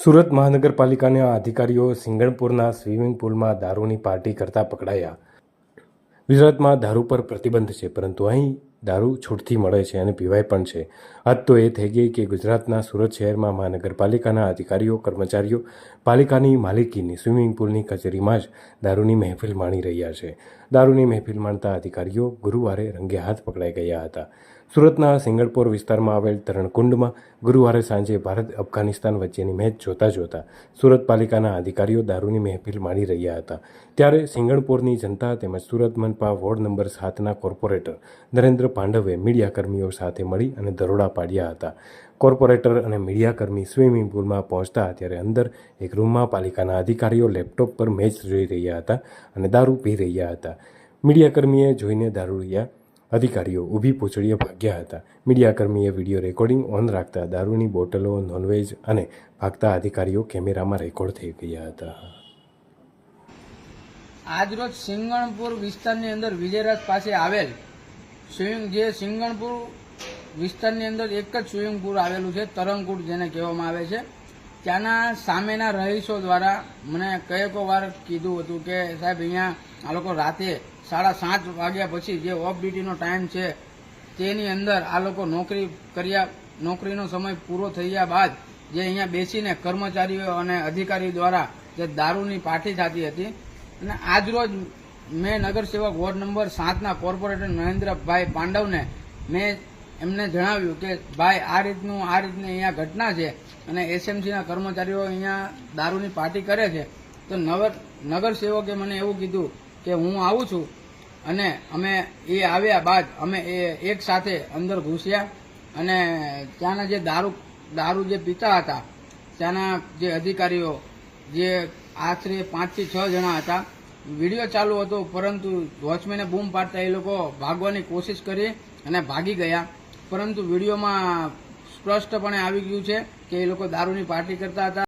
સુરત મહાનગરપાલિકાના અધિકારીઓ સિંગણપુરના સ્વિમિંગ પુલમાં દારૂની પાર્ટી કરતા પકડાયા। ગુજરાતમાં દારૂ પર પ્રતિબંધ છે, પરંતુ અહીં દારૂ છૂટથી મળે છે અને પીવાય પણ છે। હદ તો એ થઈ ગઈ કે ગુજરાતના સુરત શહેરમાં મહાનગરપાલિકાના અધિકારીઓ કર્મચારીઓ પાલિકાની માલિકીની સ્વિમિંગ પુલની કચેરીમાં જ દારૂની મહેફિલ માણી રહ્યા છે। દારૂની મહેફિલ માણતા અધિકારીઓ ગુરુવારે રંગે હાથ પકડાઈ ગયા હતા। સુરતના સિંગણપુર વિસ્તારમાં આવેલ તરણકુંડમાં ગુરુવારે સાંજે ભારત અફઘાનિસ્તાન વચ્ચેની મેચ જોતા સુરત પાલિકાના અધિકારીઓ દારૂની મહેફિલ માણી રહ્યા હતા। ત્યારે સિંગણપુરની જનતા તેમજ સુરત મનપા વોર્ડ નંબર 7ના કોર્પોરેટર નરેન્દ્ર પાંડવે મીડિયાકર્મીઓ સાથે મળી અને દરોડા પાડ્યા હતા। કોર્પોરેટર અને મીડિયાકર્મી સ્વિમિંગ પુલમાં પહોંચતા ત્યારે અંદર એક રૂમમાં પાલિકાના અધિકારીઓ લેપટોપ પર મેચ જોઈ રહ્યા હતા અને દારૂ પી રહ્યા હતા। મીડિયાકર્મીએ જોઈને દારૂડિયા અધિકારીઓ ઊભી પૂંછડીએ ભાગ્યા હતા। મીડિયાકર્મીએ વિડીયો રેકોર્ડિંગ ઓન રાખતા દારૂની બોટલો, નોનવેજ અને ભાગતા અધિકારીઓ કેમેરામાં રેકોર્ડ થઈ ગયા હતા। આજરોજ સિંગણપુર વિસ્તારની અંદર વિજયરાજ પાસે આવેલ સિંગણપુર વિસ્તારની અંદર એક જ સ્વિમિંગ પુલ આવેલું છે, તરણકુંડ જેને કહેવામાં આવે છે। ત્યાંના સામેના રહીશો દ્વારા મને કયેકો વાર કીધું હતું કે સાહેબ અહીંયા આ લોકો રાતે 7:30 વાગ્યા પછી જે ઓફ ડ્યુટીનો ટાઈમ છે તેની અંદર આ લોકો નોકરીનો સમય પૂરો થયા બાદ જે અહીંયા બેસીને કર્મચારીઓ અને અધિકારી દ્વારા જે દારૂની પાર્ટી થતી હતી અને આજરોજ મેં નગરસેવક વોર્ડ નંબર 7ના કોર્પોરેટર નરેન્દ્રભાઈ પાંડવને મેં એમને જણાવ્યું કે ભાઈ આ રીતની અહીંયા ઘટના છે અને એસએમસીના કર્મચારીઓ અહીંયા દારૂની પાર્ટી કરે છે। તો નગરસેવકે મને એવું કીધું કે હું આવું છું અને અમે એ આવ્યા બાદ અમે એક સાથે અંદર ઘૂસ્યા અને ત્યાંના જે દારૂ જે પીતા હતા ત્યાંના જે અધિકારીઓ જે આશરે 5 થી 6 જણા હતા। વિડીયો ચાલુ હતો, પરંતુ વોચમેને બૂમ પાડતા એ લોકો ભાગવાની કોશિશ કરી અને ભાગી ગયા, પરંતુ વિડીયોમાં સ્પષ્ટપણે આવી ગયું છે કે એ લોકો દારૂની પાર્ટી કરતા હતા।